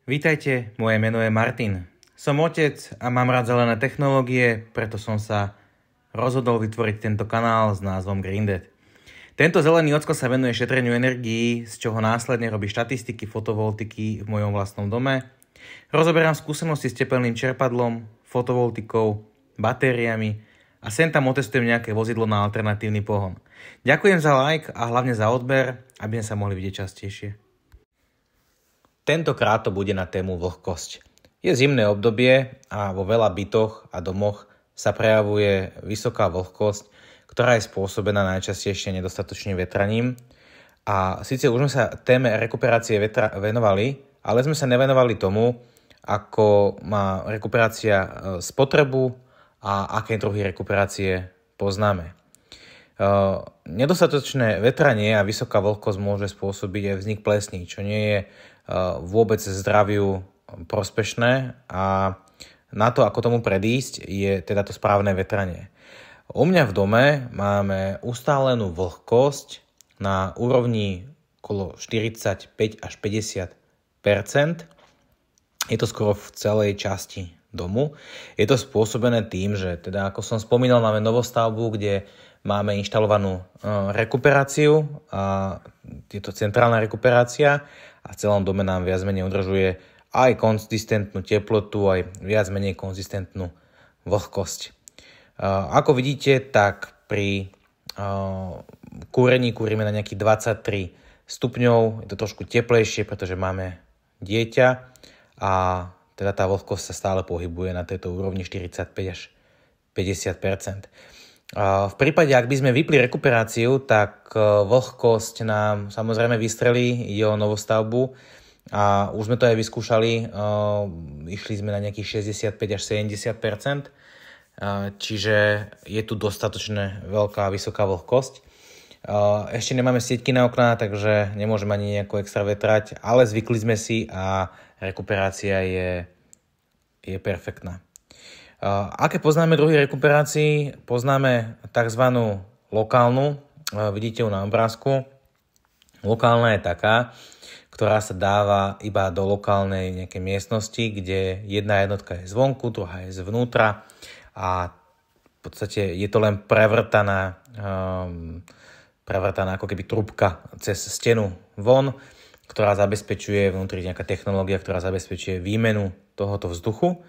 Vítajte, moje meno je Martin. Som otec a mám rád zelené technológie, preto som sa rozhodol vytvoriť tento kanál s názvom GreenDad. Tento zelený ocko sa venuje šetreniu energií, z čoho následne robí štatistiky fotovoltiky v mojom vlastnom dome. Rozoberám skúsenosti s tepelným čerpadlom, fotovoltikou, batériami a sem tam otestujem nejaké vozidlo na alternatívny pohon. Ďakujem za like a hlavne za odber, aby sme sa mohli vidieť častejšie. Tentokrát to bude na tému vlhkosť. Je zimné obdobie a vo veľa bytoch a domoch sa prejavuje vysoká vlhkosť, ktorá je spôsobená najčastejšie nedostatočným vetraním. A síce už sme sa téme rekuperácie vetra venovali, ale sme sa nevenovali tomu, ako má rekuperácia spotrebu a aké druhy rekuperácie poznáme. Nedostatočné vetranie a vysoká vlhkosť môže spôsobiť aj vznik plesní, čo nie je vôbec zdraviu prospešné a na to, ako tomu predísť, je teda to správne vetranie. U mňa v dome máme ustálenú vlhkosť na úrovni okolo 45 až 50%. Je to skoro v celej časti domu. Je to spôsobené tým, že teda ako som spomínal, máme novostavbu, kde máme inštalovanú rekuperáciu a je to centrálna rekuperácia a v celom dome nám viac menej udržuje aj konzistentnú teplotu, aj viac menej konzistentnú vlhkosť. Ako vidíte, tak pri kúrení kúrime na nejakých 23 stupňov, je to trošku teplejšie, pretože máme dieťa a teda tá vlhkosť sa stále pohybuje na tejto úrovni 45 až 50%. V prípade, ak by sme vypli rekuperáciu, tak vlhkosť nám samozrejme vystrelí, ide o novostavbu a už sme to aj vyskúšali, išli sme na nejakých 65 až 70%, čiže je tu dostatočne veľká vysoká vlhkosť. Ešte nemáme sieťky na okná, takže nemôžeme ani nejako extra vetrať, ale zvykli sme si a rekuperácia je perfektná. Aké poznáme druhy rekuperácií? Poznáme tzv. Lokálnu, vidíte ju na obrázku. Lokálna je taká, ktorá sa dáva iba do lokálnej nejakej miestnosti, kde jedna jednotka je zvonku, druhá je zvnútra a v podstate je to len prevrtaná ako keby trúbka cez stenu von, ktorá zabezpečuje vnútri nejaká technológia, ktorá zabezpečuje výmenu tohoto vzduchu.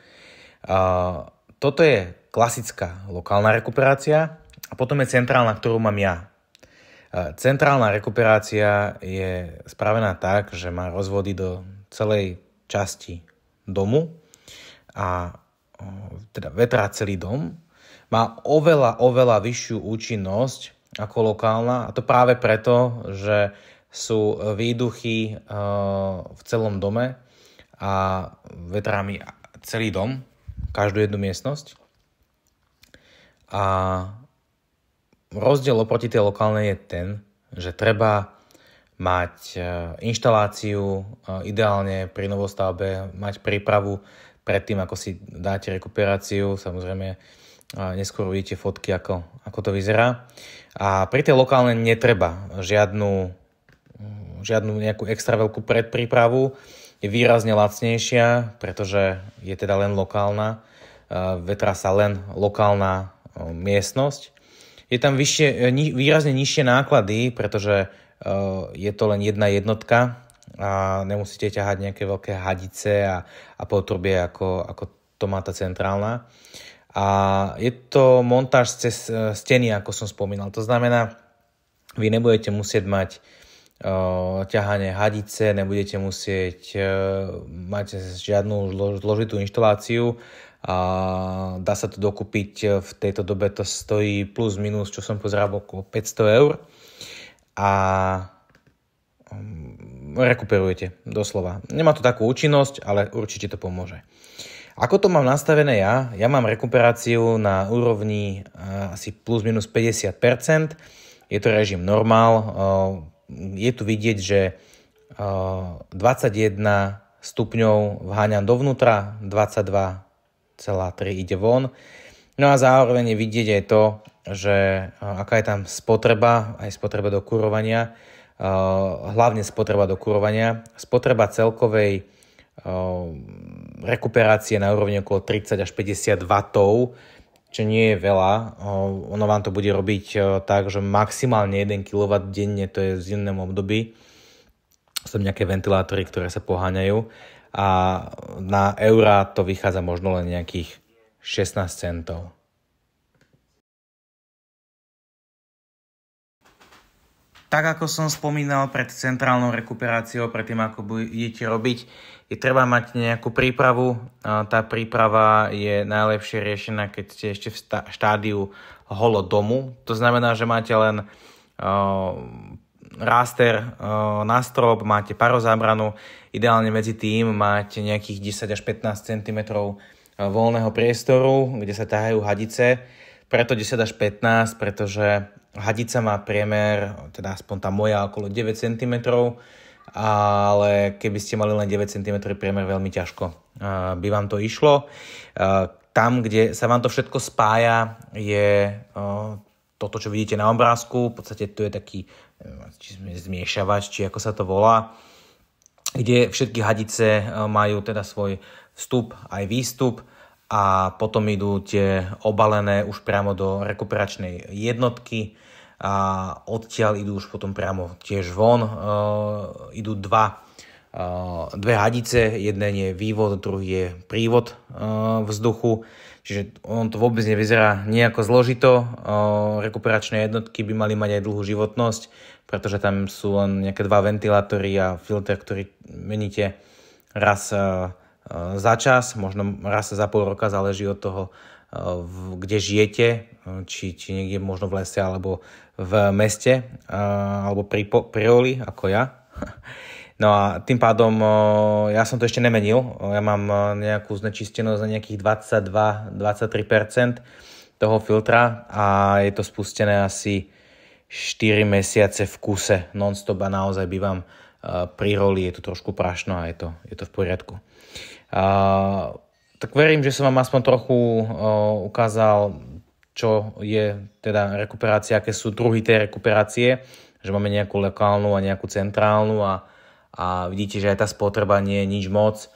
Toto je klasická lokálna rekuperácia a potom je centrálna, ktorú mám ja. Centrálna rekuperácia je spravená tak, že má rozvody do celej časti domu a teda vetrá celý dom. Má oveľa vyššiu účinnosť ako lokálna a to práve preto, že sú výduchy v celom dome a vetrá mi celý dom, každú jednu miestnosť. A rozdiel oproti tej lokálnej je ten, že treba mať inštaláciu, ideálne pri novostavbe, mať prípravu predtým, ako si dáte rekuperáciu. Samozrejme, neskôr uvidíte fotky, ako to vyzerá. A pri tej lokálnej netreba žiadnu nejakú extra veľkú predprípravu. Je výrazne lacnejšia, pretože je teda len lokálna. Vetrá sa len lokálna miestnosť. Je tam výrazne nižšie náklady, pretože je to len jedna jednotka a nemusíte ťahať nejaké veľké hadice a potrubie, ako to má tá centrálna. A je to montáž cez steny, ako som spomínal. To znamená, vy nebudete musieť mať ťahanie hadice, nebudete musieť mať žiadnu zložitú inštaláciu a dá sa to dokúpiť. V tejto dobe to stojí plus minus, čo som pozeral, okolo 500 eur a rekuperujete doslova. Nemá to takú účinnosť, ale určite to pomôže. Ako to mám nastavené ja? Ja mám rekuperáciu na úrovni asi plus minus 50%. Je to režim normál. Je tu vidieť, že 21 stupňov vháňam dovnútra, 22,3 ide von. No a zároveň je vidieť aj to, že aká je tam spotreba, aj spotreba do kurovania, hlavne spotreba do kurovania. Spotreba celkovej rekuperácie na úrovni okolo 30 až 50 W, čo nie je veľa. Ono vám to bude robiť tak, že maximálne 1 kW denne, to je v zimnom období. Sú nejaké ventilátory, ktoré sa poháňajú a na eurá to vychádza možno len nejakých 16 centov. Tak ako som spomínal pred centrálnou rekuperáciou, pred tým ako budete robiť, je treba mať nejakú prípravu. Tá príprava je najlepšie riešená, keď ste ešte v štádiu holodomu. To znamená, že máte len raster na strop, máte parozábranu, ideálne medzi tým máte nejakých 10 až 15 cm voľného priestoru, kde sa ťahajú hadice. Preto 10 až 15, pretože hadica má priemer, teda aspoň tá moja, okolo 9 cm, ale keby ste mali len 9 cm priemer, veľmi ťažko by vám to išlo. Tam, kde sa vám to všetko spája, je toto, čo vidíte na obrázku. V podstate tu je taký zmiešavač, či ako sa to volá, kde všetky hadice majú teda svoj vstup aj výstup a potom idú tie obalené už priamo do rekuperačnej jednotky a odtiaľ idú už potom priamo tiež von. Idú dve hadice, jeden je vývod, druhý je prívod vzduchu, čiže on to vôbec nevyzerá nejako zložito. Rekuperačné jednotky by mali mať aj dlhú životnosť, pretože tam sú len nejaké 2 ventilátory a filter, ktorý meníte raz za čas, možno raz za pol roka, záleží od toho, kde žijete, či niekde možno v lese alebo v meste, alebo pri Prioli, ako ja. No a tým pádom ja som to ešte nemenil. Ja mám nejakú znečistenosť na nejakých 22-23% toho filtra a je to spustené asi 4 mesiace v kuse non-stop a naozaj bývam pri roli, je to trošku prašno a je to v poriadku. Tak verím, že som vám aspoň trochu ukázal, čo je teda rekuperácia, aké sú druhy tej rekuperácie, že máme nejakú lokálnu a nejakú centrálnu a vidíte, že aj tá spotreba nie je nič moc,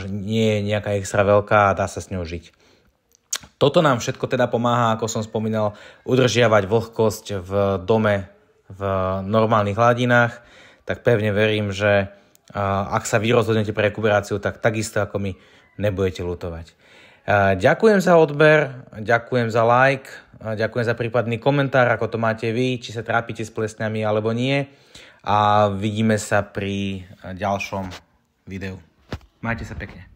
nie je nejaká extra veľká a dá sa s ňou žiť. Toto nám všetko teda pomáha, ako som spomínal, udržiavať vlhkosť v dome v normálnych hladinách, tak pevne verím, že ak sa vy rozhodnete pre rekuperáciu, tak takisto ako my nebudete ľutovať. Ďakujem za odber, ďakujem za like, ďakujem za prípadný komentár, ako to máte vy, či sa trápite s plesňami alebo nie. A vidíme sa pri ďalšom videu. Majte sa pekne.